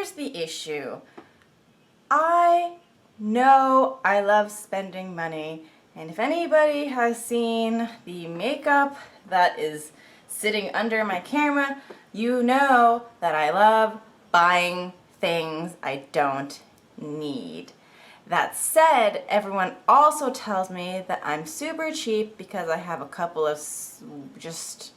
here's the issue. I know I love spending money, and if anybody has seen the makeup that is sitting under my camera, you know that I love buying things I don't need. That said, everyone also tells me that I'm super cheap because I have a couple of just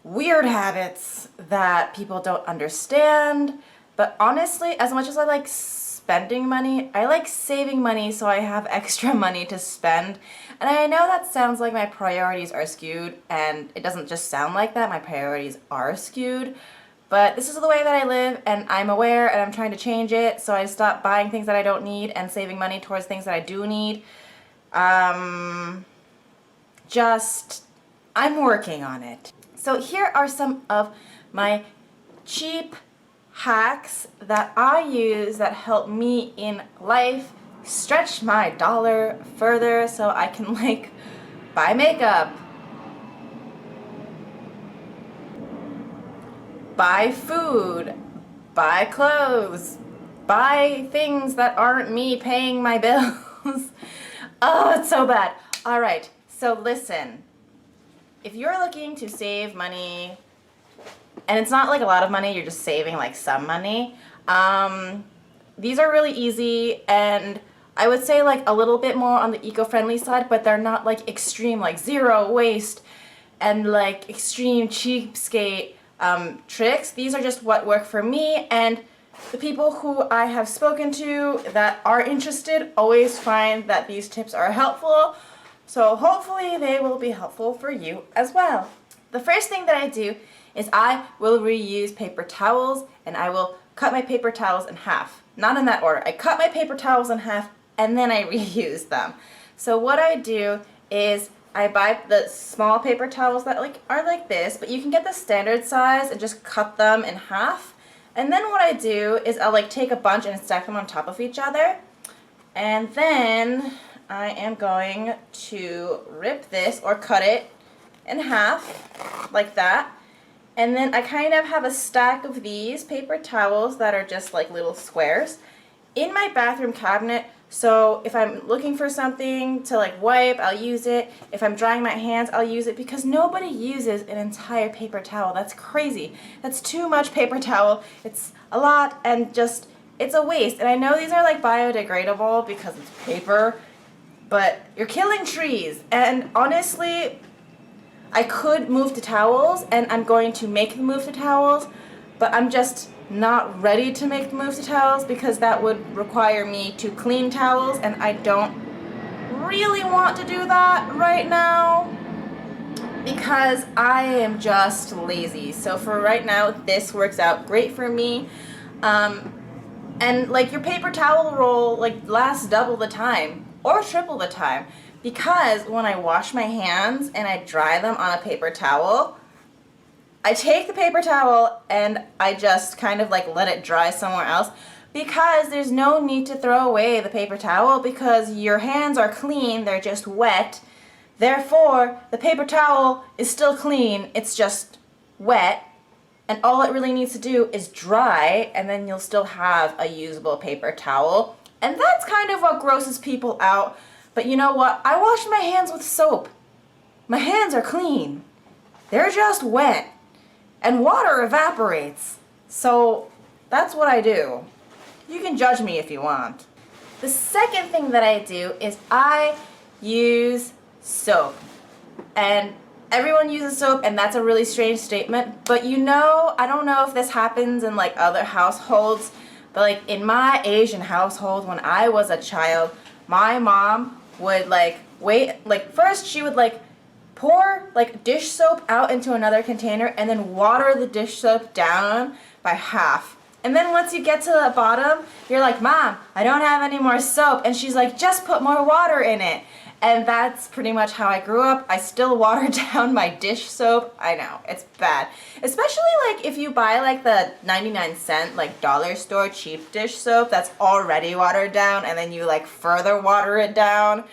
weird habits that people don't understand. But honestly, as much as I like spending money, I like saving money so I have extra money to spend. And I know that sounds like my priorities are skewed, and it doesn't just sound like that, my priorities are skewed. But this is the way that I live, and I'm aware, and I'm trying to change it, so I stop buying things that I don't need and saving money towards things that I do need. I'm working on it. So here are some of my cheap hacks that I use that help me in life stretch my dollar further so I can like buy makeup, buy food, buy clothes, buy things that aren't me paying my bills. Oh, it's so bad. Alright, so listen. If you're looking to save money, and it's not like a lot of money, you're just saving like some money, these are really easy, and I would say like a little bit more on the eco-friendly side, but they're not like extreme, like zero waste and like extreme cheapskate tricks. These are just what work for me, and the people who I have spoken to that are interested always find that these tips are helpful, so hopefully they will be helpful for you as well. The first thing that I do is I will reuse paper towels, and I will cut my paper towels in half. Not in that order. I cut my paper towels in half and then I reuse them. So what I do is I buy the small paper towels that are like this, but you can get the standard size and just cut them in half. And then what I do is I'll like take a bunch and stack them on top of each other. And then I am going to rip this or cut it in half like that. And then I kind of have a stack of these paper towels that are just like little squares in my bathroom cabinet. So if I'm looking for something to like wipe, I'll use it. If I'm drying my hands, I'll use it, because nobody uses an entire paper towel. That's crazy. That's too much paper towel. It's a lot, and just, it's a waste. And I know these are like biodegradable because it's paper, but you're killing trees. And honestly, I could move to towels, and I'm going to make the move to towels, but I'm just not ready to make the move to towels because that would require me to clean towels, and I don't really want to do that right now because I am just lazy. So for right now, this works out great for me. And like your paper towel roll like lasts double the time or triple the time, because when I wash my hands and I dry them on a paper towel, I take the paper towel and I just kind of like let it dry somewhere else, because there's no need to throw away the paper towel because your hands are clean, they're just wet. Therefore, the paper towel is still clean, it's just wet, and all it really needs to do is dry, and then you'll still have a usable paper towel. And that's kind of what grosses people out. But you know what? I wash my hands with soap. My hands are clean. They're just wet. And water evaporates. So that's what I do. You can judge me if you want. The second thing that I do is I use soap. And everyone uses soap, and that's a really strange statement. But you know, I don't know if this happens in like other households, but like in my Asian household when I was a child, my mom would first she would pour like dish soap out into another container and then water the dish soap down by half. And then once you get to the bottom, you're like, Mom, I don't have any more soap. And she's like, just put more water in it. And that's pretty much how I grew up. I still water down my dish soap. I know, it's bad. Especially like if you buy like the 99-cent like dollar store cheap dish soap that's already watered down, and then you like further water it down.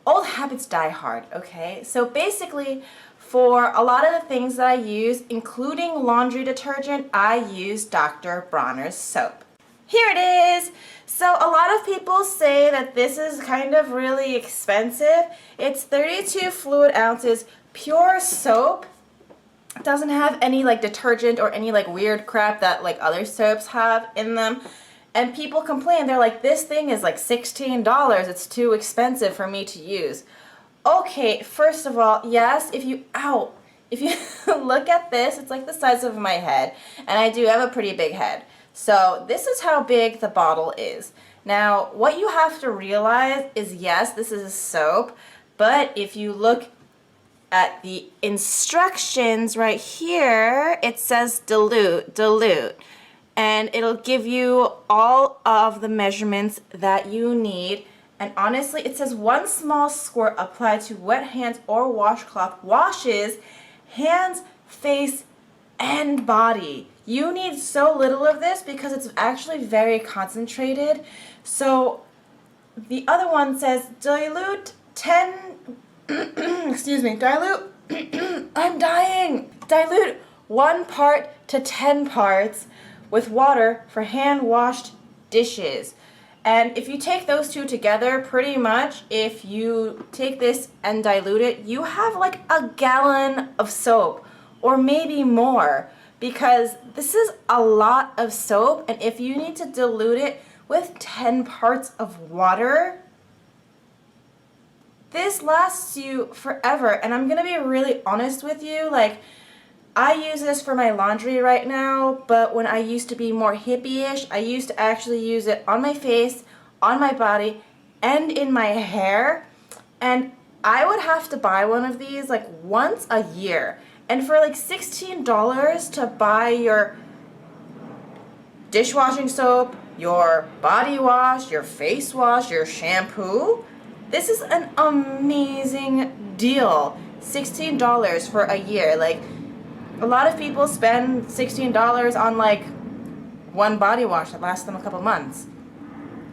Old habits die hard, okay? So basically, For a lot of the things that I use, including laundry detergent, I use Dr. Bronner's soap. Here it is. So a lot of people say that this is kind of really expensive. It's 32 fluid ounces, pure soap. It doesn't have any like detergent or any like weird crap that like other soaps have in them. And people complain, they're like, this thing is like $16, it's too expensive for me to use. Okay, first of all, yes, if you look at this, it's like the size of my head, and I do have a pretty big head. So this is how big the bottle is. Now, what you have to realize is, yes, this is a soap, but if you look at the instructions right here, it says dilute, dilute. And it'll give you all of the measurements that you need. And honestly, it says 1 small squirt applied to wet hands or washcloth washes hands, face, and body. You need so little of this because it's actually very concentrated. So the other one says dilute 10, excuse me, dilute, I'm dying. Dilute 1 part to 10 parts with water for hand-washed dishes. And if you take those two together, pretty much, if you take this and dilute it, you have like a gallon of soap, or maybe more, because this is a lot of soap, and if you need to dilute it with 10 parts of water, this lasts you forever. And I'm gonna be really honest with you, like, I use this for my laundry right now, but when I used to be more hippie-ish, I used to actually use it on my face, on my body, and in my hair. And I would have to buy one of these like once a year. And for like $16 to buy your dishwashing soap, your body wash, your face wash, your shampoo, this is an amazing deal. $16 for a year. Like, a lot of people spend $16 on like one body wash that lasts them a couple months,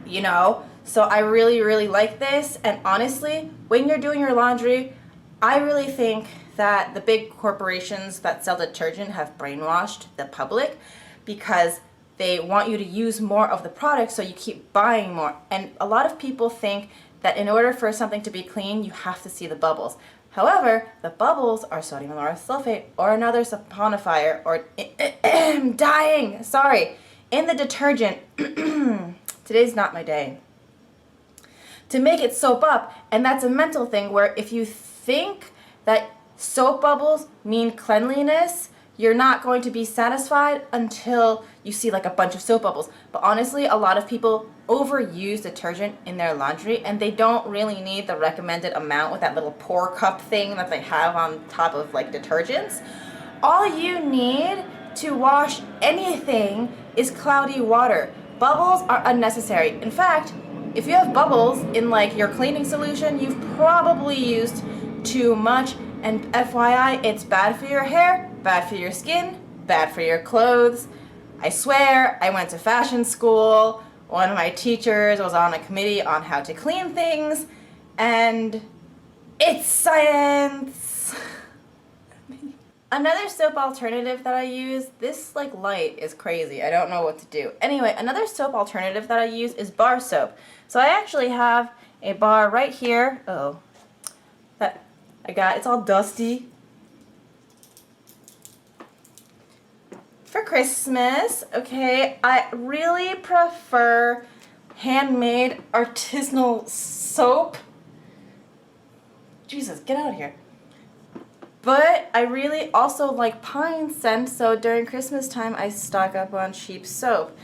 you know? So I really, really like this. And honestly, when you're doing your laundry, I really think that the big corporations that sell detergent have brainwashed the public because they want you to use more of the product, so you keep buying more. And a lot of people think that in order for something to be clean, you have to see the bubbles. However, the bubbles are sodium lauryl sulfate or another saponifier or dying, sorry, in the detergent. Today's not my day. To make it soap up, and that's a mental thing where if you think that soap bubbles mean cleanliness, you're not going to be satisfied until you see like a bunch of soap bubbles. But honestly, a lot of people overuse detergent in their laundry and they don't really need the recommended amount with that little pour cup thing that they have on top of like detergents. All you need to wash anything is cloudy water. Bubbles are unnecessary. In fact, if you have bubbles in like your cleaning solution, you've probably used too much. And FYI, it's bad for your hair, bad for your skin, bad for your clothes. I swear, I went to fashion school. One of my teachers was on a committee on how to clean things, and it's science. Another soap alternative that I use, this like light is crazy. I don't know what to do. Anyway, another soap alternative that I use is bar soap. So I actually have a bar right here. Oh, that I got, it's all dusty. For Christmas, okay, I really prefer handmade artisanal soap. Jesus, get out of here. But I really also like pine scent, so during Christmas time I stock up on cheap soap.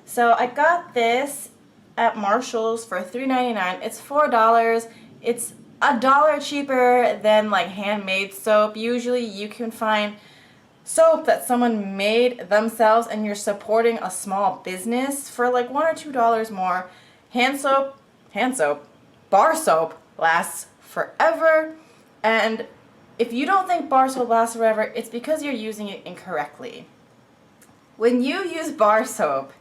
So I got this at Marshall's for $3.99. It's $4. It's $1 cheaper than like handmade soap. Usually you can find soap that someone made themselves and you're supporting a small business for like $1 or $2 more. Hand soap, bar soap lasts forever. And if you don't think bar soap lasts forever, it's because you're using it incorrectly. When you use bar soap,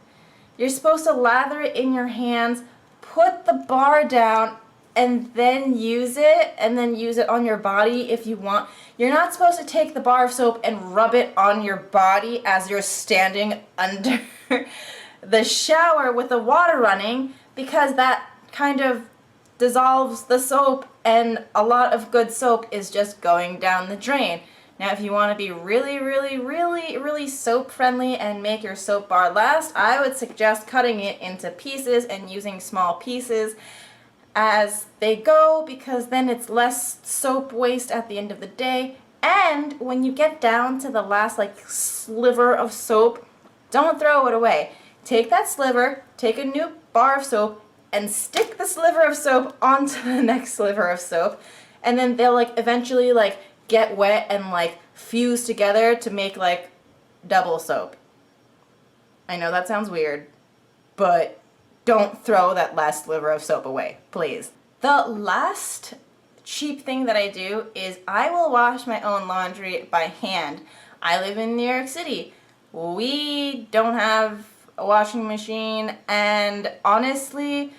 you're supposed to lather it in your hands, put the bar down, and then use it on your body if you want. You're not supposed to take the bar of soap and rub it on your body as you're standing under the shower with the water running, because that kind of dissolves the soap, and a lot of good soap is just going down the drain. Now, if you want to be really, really, really, really soap friendly and make your soap bar last, I would suggest cutting it into pieces and using small pieces as they go, because then it's less soap waste at the end of the day. And when you get down to the last like sliver of soap, don't throw it away. Take that sliver, take a new bar of soap, and stick the sliver of soap onto the next sliver of soap, and then they'll like eventually like get wet and like fuse together to make like double soap. I know that sounds weird, but don't throw that last sliver of soap away, please. The last cheap thing that I do is I will wash my own laundry by hand. I live in New York City. We don't have a washing machine, and honestly,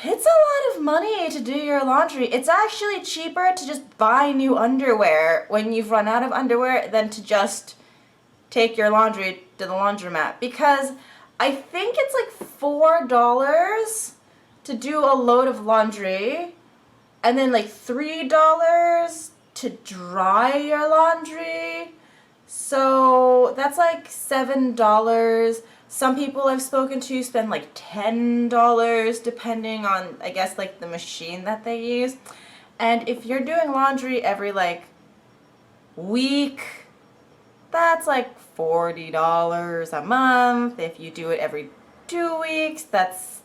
it's a lot of money to do your laundry. It's actually cheaper to just buy new underwear when you've run out of underwear than to just take your laundry to the laundromat, because I think it's like $4 to do a load of laundry, and then like $3 to dry your laundry. So that's like $7. Some people I've spoken to spend like $10 depending on, I guess, like the machine that they use. And if you're doing laundry every like week, that's like $40 a month. If you do it every 2 weeks, that's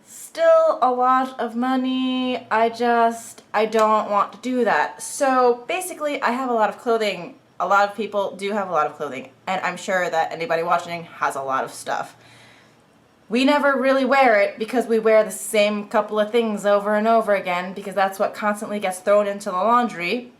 still a lot of money. I don't want to do that. So basically, I have a lot of clothing. A lot of people do have a lot of clothing, and I'm sure that anybody watching has a lot of stuff. We never really wear it because we wear the same couple of things over and over again, because that's what constantly gets thrown into the laundry.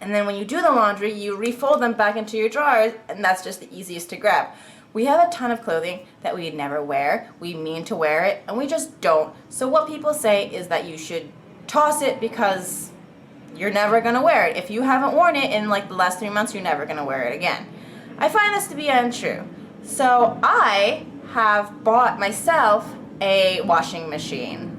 And then when you do the laundry, you refold them back into your drawers, and that's just the easiest to grab. We have a ton of clothing that we never wear. We mean to wear it, and we just don't. So what people say is that you should toss it because you're never gonna wear it. If you haven't worn it in like the last 3 months, you're never gonna wear it again. I find this to be untrue. So I have bought myself a washing machine.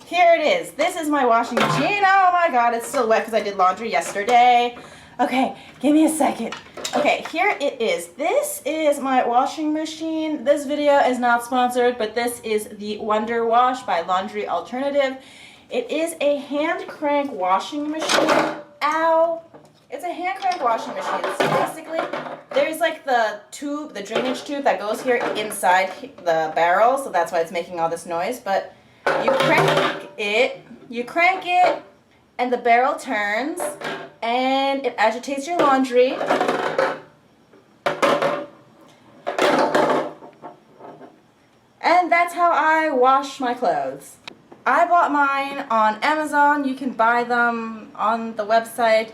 Here it is. This is my washing machine. Oh my god, it's still wet because I did laundry yesterday. Okay, give me a second. Okay, here it is. This is my washing machine. This video is not sponsored, but this is the Wonder Wash by Laundry Alternative. It is a hand crank washing machine. Ow! It's a hand crank washing machine. So basically, there's like the tube, the drainage tube that goes here inside the barrel, so that's why it's making all this noise. But you crank it, and the barrel turns, and it agitates your laundry. And that's how I wash my clothes. I bought mine on Amazon. You can buy them on the website.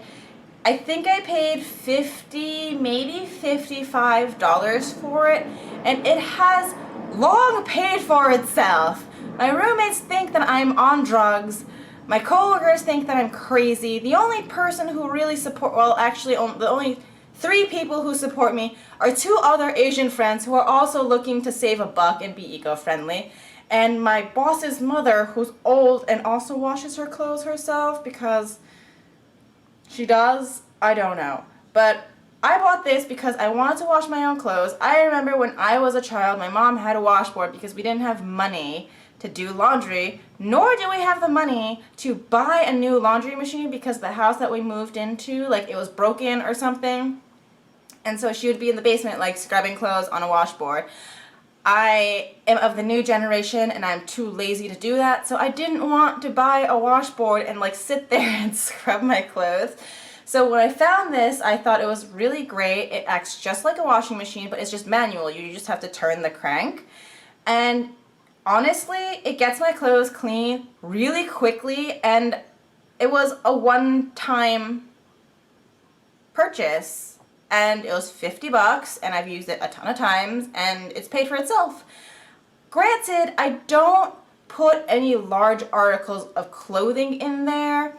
I think I paid $50, maybe $55 for it, and it has long paid for itself. My roommates think that I'm on drugs. My coworkers think that I'm crazy. The only person who really the only 3 people who support me are 2 other Asian friends who are also looking to save a buck and be eco-friendly. And my boss's mother, who's old and also washes her clothes herself because she does. I don't know. But I bought this because I wanted to wash my own clothes. I remember when I was a child, my mom had a washboard because we didn't have money to do laundry, nor do we have the money to buy a new laundry machine because the house that we moved into, like, it was broken or something. And so she would be in the basement, like, scrubbing clothes on a washboard. I am of the new generation and I'm too lazy to do that, so I didn't want to buy a washboard and like sit there and scrub my clothes. So when I found this, I thought it was really great. It acts just like a washing machine, but it's just manual. You just have to turn the crank. And honestly, it gets my clothes clean really quickly, and it was a one-time purchase. And it was $50, and I've used it a ton of times, and it's paid for itself. Granted, I don't put any large articles of clothing in there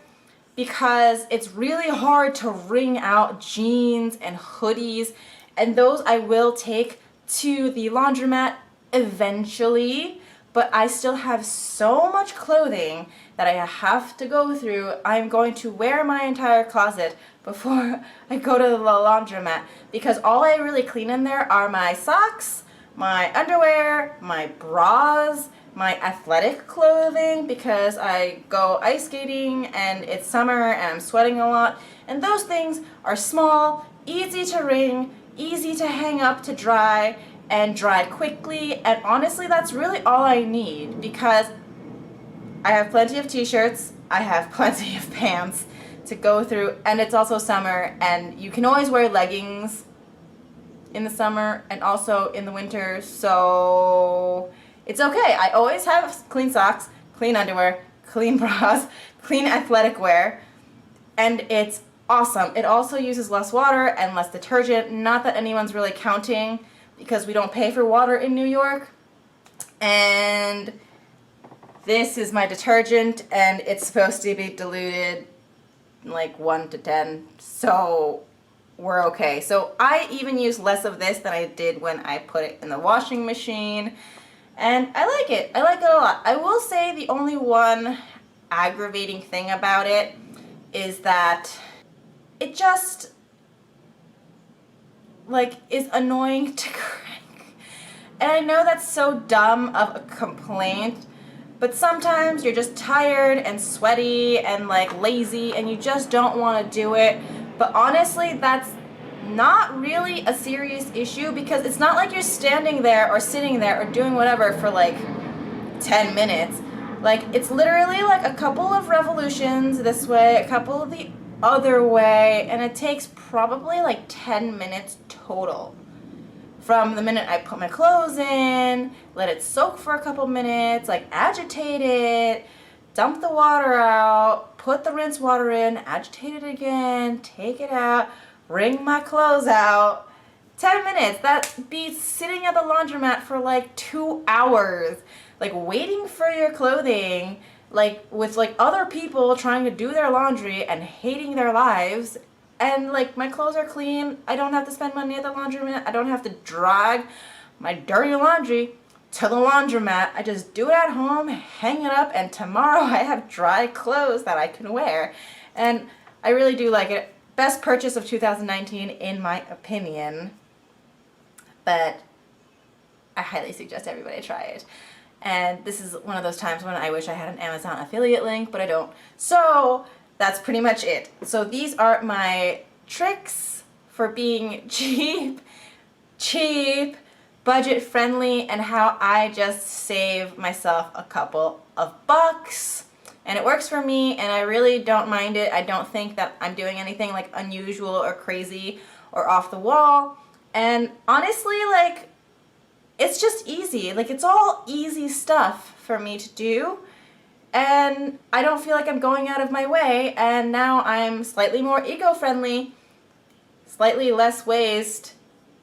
because it's really hard to wring out jeans and hoodies, and those I will take to the laundromat eventually, but I still have so much clothing that I have to go through. I'm going to wear my entire closet before I go to the laundromat because all I really clean in there are my socks, my underwear, my bras, my athletic clothing because I go ice skating and it's summer and I'm sweating a lot, and those things are small, easy to wring, easy to hang up to dry, and dry quickly, and honestly that's really all I need because I have plenty of t-shirts, I have plenty of pants to go through, and it's also summer and you can always wear leggings in the summer and also in the winter, so it's okay. I always have clean socks, clean underwear, clean bras, clean athletic wear, and it's awesome. It also uses less water and less detergent, not that anyone's really counting because we don't pay for water in New York. And this is my detergent, and it's supposed to be diluted like 1 to 10, so we're okay. So I even use less of this than I did when I put it in the washing machine, and I like it. I like it a lot. I will say the only one aggravating thing about it is that it just like is annoying to crank. And I know that's so dumb of a complaint, but sometimes you're just tired and sweaty and like lazy and you just don't want to do it. But honestly, that's not really a serious issue because it's not like you're standing there or sitting there or doing whatever for like 10 minutes. Like, it's literally like a couple of revolutions this way, a couple of the other way, and it takes probably like 10 minutes total. From the minute I put my clothes in, let it soak for a couple minutes, like agitate it, dump the water out, put the rinse water in, agitate it again, take it out, wring my clothes out. 10 minutes. That beats sitting at the laundromat for like 2 hours, like waiting for your clothing, like with like other people trying to do their laundry and hating their lives. And like my clothes are clean. I don't have to spend money at the laundromat. I don't have to drag my dirty laundry to the laundromat. I just do it at home, hang it up, and tomorrow I have dry clothes that I can wear. And I really do like it. Best purchase of 2019 in my opinion. But I highly suggest everybody try it. And this is one of those times when I wish I had an Amazon affiliate link, but I don't. So that's pretty much it. So these are my tricks for being cheap, budget friendly, and how I just save myself a couple of bucks. And it works for me, and I really don't mind it. I don't think that I'm doing anything like unusual or crazy or off the wall. And honestly, like, it's just easy. Like, it's all easy stuff for me to do. And I don't feel like I'm going out of my way, and now I'm slightly more eco-friendly, slightly less waste,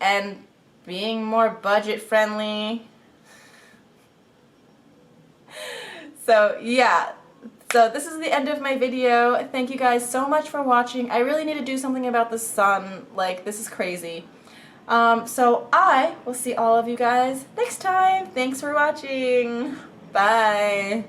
and being more budget-friendly. So yeah, so this is the end of my video. Thank you guys so much for watching. I really need to do something about the sun. Like, this is crazy. So I will see all of you guys next time. Thanks for watching. Bye.